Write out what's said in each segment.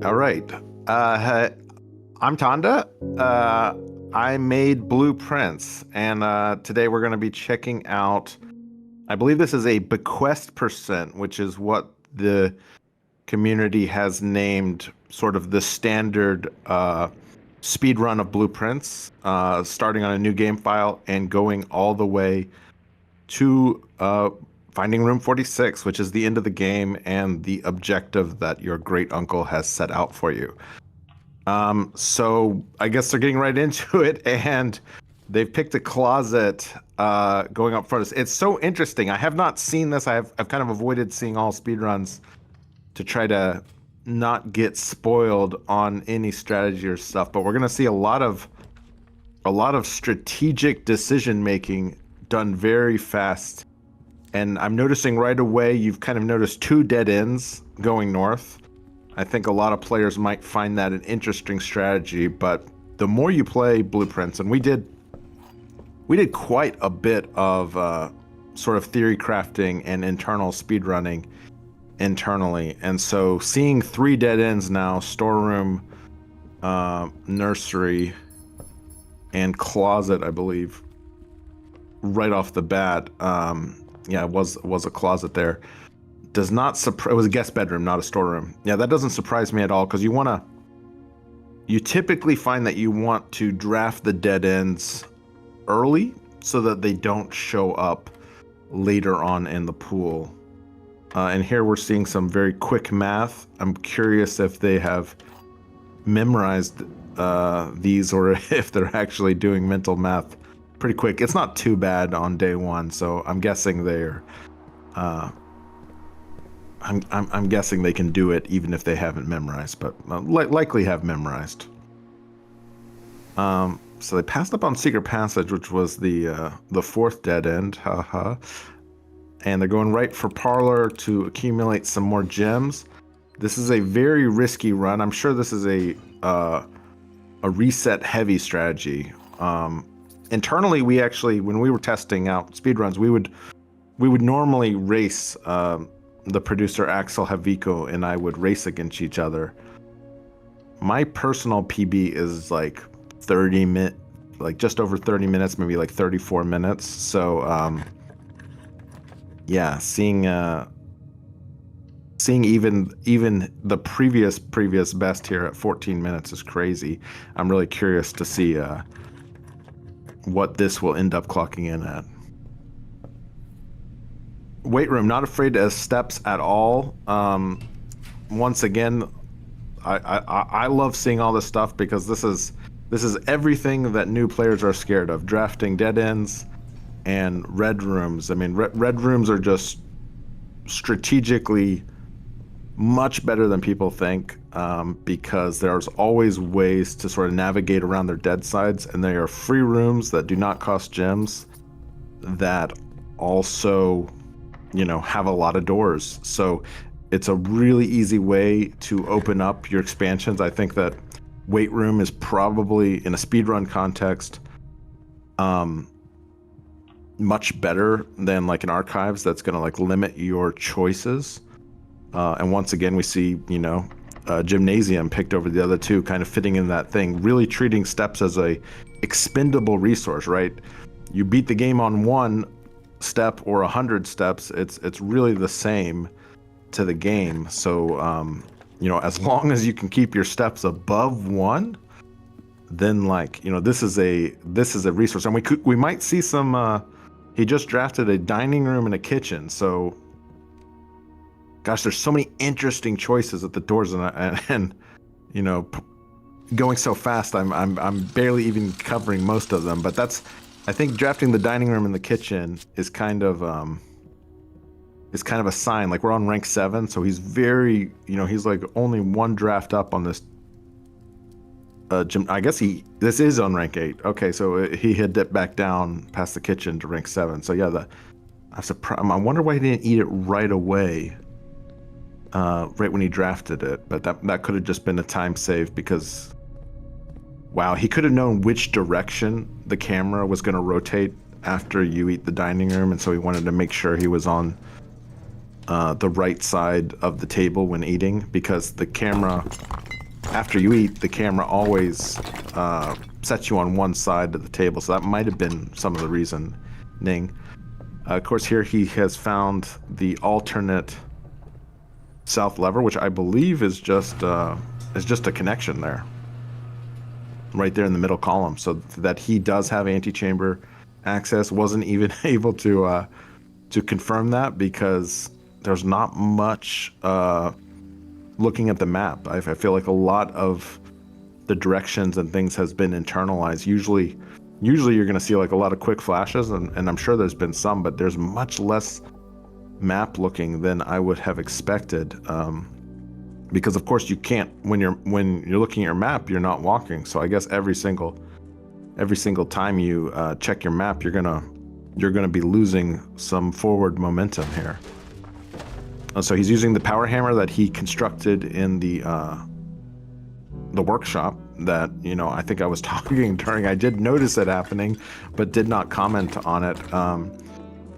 All right. I'm Tonda. I made blueprints, and today we're going to be checking out. I believe this is a Bequest percent, which is what the community has named sort of the standard speed run of blueprints, starting on a new game file and going all the way to finding room 46, which is the end of the game and the objective that your great uncle has set out for you. So I guess they're getting right into it, and they've picked a closet going up front. It's so interesting. I have not seen this. I've kind of avoided seeing all speedruns to try to not get spoiled on any strategy or stuff. But we're gonna see a lot of strategic decision making done very fast. And I'm noticing right away you've kind of noticed two dead ends going north. I think a lot of players might find that an interesting strategy, but the more you play blueprints, and we did quite a bit of sort of theory crafting and internal speedrunning internally, and so seeing three dead ends now: storeroom, nursery, and closet, I believe, right off the bat. Yeah, it was a closet there. Does not surprise. It was a guest bedroom, not a storeroom. Yeah, that doesn't surprise me at all, because you typically find that you want to draft the dead ends early so that they don't show up later on in the pool. And here we're seeing some very quick math. I'm curious if they have memorized these, or if they're actually doing mental math pretty quick. It's not too bad on day one, so I'm guessing they're I'm guessing they can do it even if they haven't memorized, but likely have memorized. So they passed up on Secret Passage, which was the fourth dead end, haha. And they're going right for Parlor to accumulate some more gems. This is a very risky run. I'm sure this is a reset heavy strategy. Internally, we actually, when we were testing out speedruns, we would normally race. The producer Axel Haviko and I would race against each other. My personal PB is like 30 minutes, like just over 30 minutes, maybe like 34 minutes. So yeah, seeing even the previous best here at 14 minutes is crazy. I'm really curious to see what this will end up clocking in at. Weight room, not afraid of steps at all. Once again, I love seeing all this stuff, because this is everything that new players are scared of: drafting dead ends and red rooms. I mean, red rooms are just strategically much better than people think, because there's always ways to sort of navigate around their dead sides, and they are free rooms that do not cost gems, that also, have a lot of doors. So it's a really easy way to open up your expansions. I think that weight room is probably, in a speedrun context, much better than like an archives that's going to like limit your choices. And once again, we see, gymnasium picked over the other two, kind of fitting in that thing, really treating steps as a expendable resource, right? You beat the game on one step or 100 steps, it's really the same to the game. So as long as you can keep your steps above one, then this is a resource. And we might see some he just drafted a dining room and a kitchen, so gosh, there's so many interesting choices at the doors, and going so fast, I'm barely even covering most of them. But I think drafting the dining room and the kitchen is kind of a sign. Like, we're on rank 7, so he's very, he's like only one draft up on this gym. I guess this is on rank 8. Okay, so he had dipped back down past the kitchen to rank 7. So yeah, I'm surprised. I wonder why he didn't eat it right away, right when he drafted it. But that could have just been a time save, because wow, he could have known which direction the camera was going to rotate after you eat the dining room, and so he wanted to make sure he was on the right side of the table when eating, because the camera, after you eat, the camera always sets you on one side of the table. So that might have been some of the reasoning. Of course, here he has found the alternate south lever, which I believe is just a connection there, right there in the middle column, so that he does have antechamber access. Wasn't even able to confirm that because there's not much looking at the map. I feel like a lot of the directions and things has been internalized. Usually you're going to see like a lot of quick flashes, and I'm sure there's been some, but there's much less map looking than I would have expected. Because of course you can't, when you're looking at your map, you're not walking. So I guess every single time you check your map, you're gonna be losing some forward momentum here. So he's using the power hammer that he constructed in the workshop that, you know, I think I was talking during. I did notice it happening, but did not comment on it.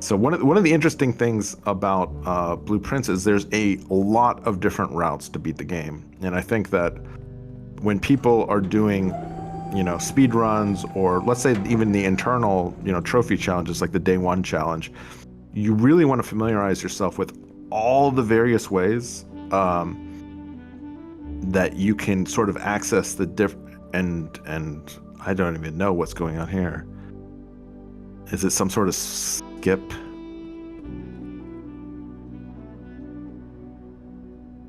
So one of the interesting things about Blueprints is there's a lot of different routes to beat the game, and I think that when people are doing, you know, speed runs, or let's say even the internal, you know, trophy challenges like the day one challenge, you really want to familiarize yourself with all the various ways that you can sort of access the and I don't even know what's going on here. Is it some sort of skip?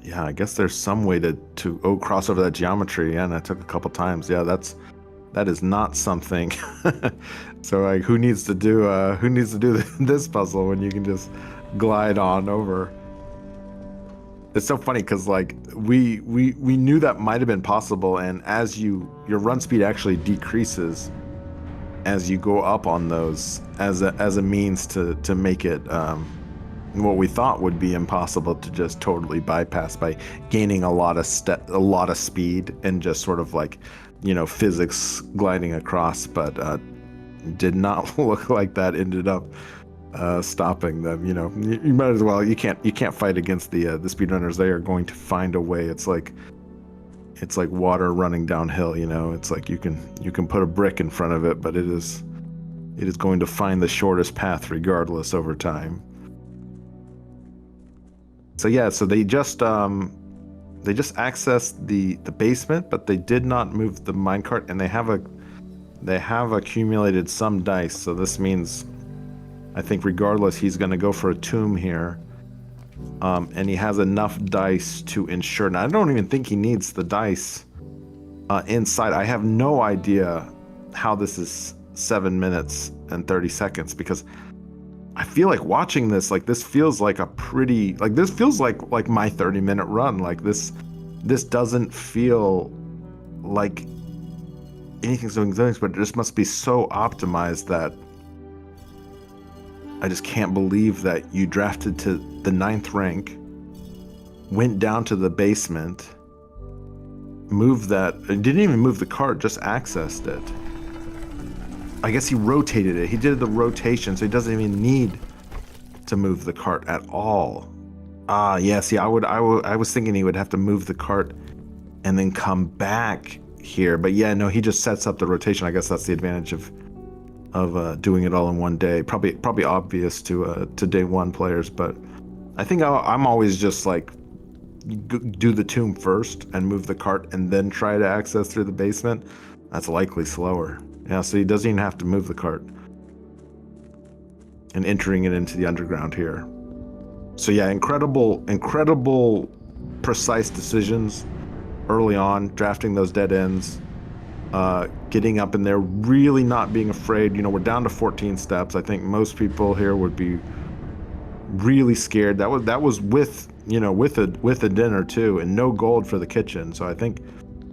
Yeah, I guess there's some way to cross over that geometry. Yeah, and that took a couple times. Yeah, that is not something. So like, who needs to do this puzzle when you can just glide on over? It's so funny because like we knew that might have been possible, and as your run speed actually decreases as you go up on those as a means to make it what we thought would be impossible to just totally bypass by gaining a lot of speed and just sort of like, you know, physics gliding across, but did not look like that ended up stopping them. You know, you might as well, you can't fight against the speedrunners. They are going to find a way. It's like water running downhill, you know. It's like you can put a brick in front of it, but it is going to find the shortest path regardless over time. So yeah, so they just accessed the basement, but they did not move the minecart, and they have accumulated some dice. So this means, I think regardless, he's going to go for a tomb here. And he has enough dice to ensure. And I don't even think he needs the dice inside. I have no idea how this is 7 minutes and 30 seconds, because I feel like watching this, like this feels like this feels like my 30-minute run. Like this doesn't feel like anything's doing things, but it just must be so optimized that I just can't believe that you drafted to the 9th rank, went down to the basement, moved that, didn't even move the cart, just accessed it. I guess he rotated it. He did the rotation, so he doesn't even need to move the cart at all. Yeah, see, I was thinking he would have to move the cart and then come back here. But yeah, no, he just sets up the rotation. I guess that's the advantage of doing it all in one day. Probably obvious to day one players, but I think I'm always just like, do the tomb first and move the cart and then try to access through the basement. That's likely slower. Yeah, so he doesn't even have to move the cart. And entering it into the underground here. So yeah, incredible precise decisions early on, drafting those dead ends, getting up in there, really not being afraid. You know, we're down to 14 steps. I think most people here would be really scared. That was with, you know, with a dinner too, and no gold for the kitchen. So I think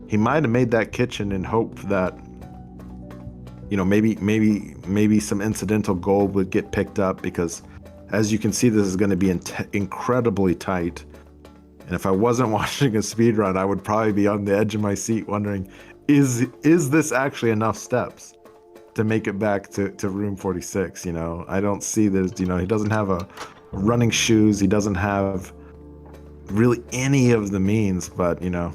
he might have made that kitchen in hope that, you know, maybe some incidental gold would get picked up, because as you can see, this is going to be incredibly tight. And if I wasn't watching a speedrun, I would probably be on the edge of my seat wondering, is this actually enough steps to make it back to room 46? You know, I don't see this, you know, he doesn't have a running shoes. He doesn't have really any of the means, but you know,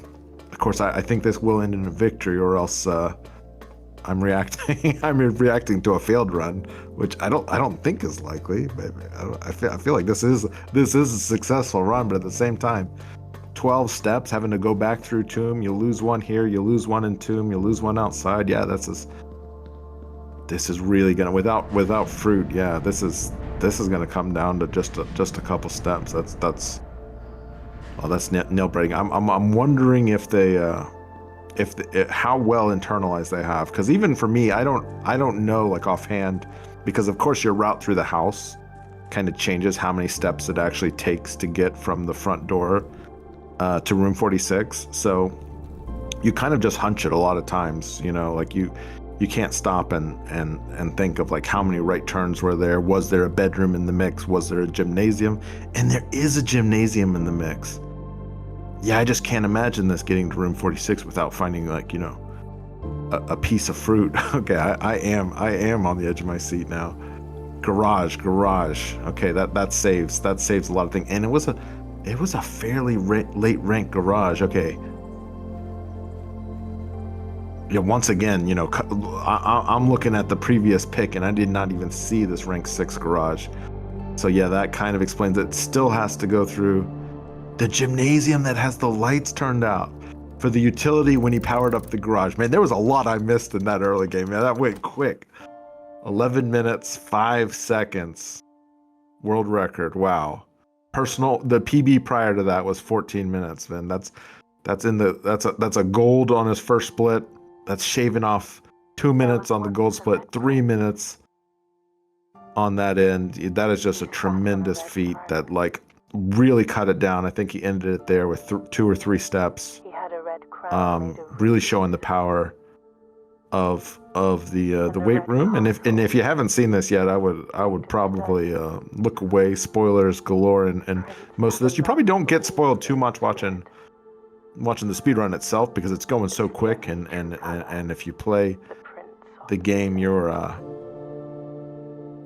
of course, I think this will end in a victory, or else I'm reacting. I'm reacting to a failed run, which I don't think is likely. But I feel like this is a successful run, but at the same time, 12 steps, having to go back through Tomb. You lose one here, you lose one in Tomb, you lose one outside. Yeah, this is really gonna without fruit. Yeah, this is gonna come down to just a couple steps. That's nail breaking. I'm wondering if they how well internalized they have, because even for me, I don't know like offhand, because of course your route through the house kind of changes how many steps it actually takes to get from the front door to room 46. So you kind of just hunch it a lot of times, you know, like you can't stop and think of like how many right turns were there. Was there a bedroom in the mix? Was there a gymnasium? And there is a gymnasium in the mix. Yeah, I just can't imagine this getting to room 46 without finding like, you know, a piece of fruit. Okay, I am on the edge of my seat now. Garage. Okay, that saves a lot of things. And it was a fairly late rank garage. Okay. Yeah, once again, you know, I'm looking at the previous pick and I did not even see this rank 6 garage. So yeah, that kind of explains it. Still has to go through the gymnasium that has the lights turned out for the utility when he powered up the garage. Man, there was a lot I missed in that early game, man. That went quick. 11 minutes, 5 seconds. World record. Wow. The PB prior to that was 14 minutes, man. That's a gold on his first split. That's shaving off 2 minutes on the gold split, 3 minutes on that end. That is just a tremendous feat that like really cut it down. I think he ended it there with 2 or 3 steps. Really showing the power of the weight room. And if you haven't seen this yet, I would probably look away. Spoilers galore, and most of this you probably don't get spoiled too much watching the speedrun itself, because it's going so quick, and if you play the game, you're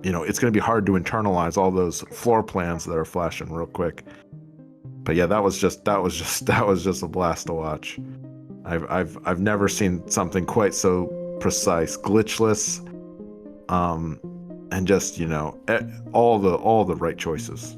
you know, it's going to be hard to internalize all those floor plans that are flashing real quick. But yeah, that was just a blast to watch. I've never seen something quite so precise, glitchless, and just, you know, all the right choices.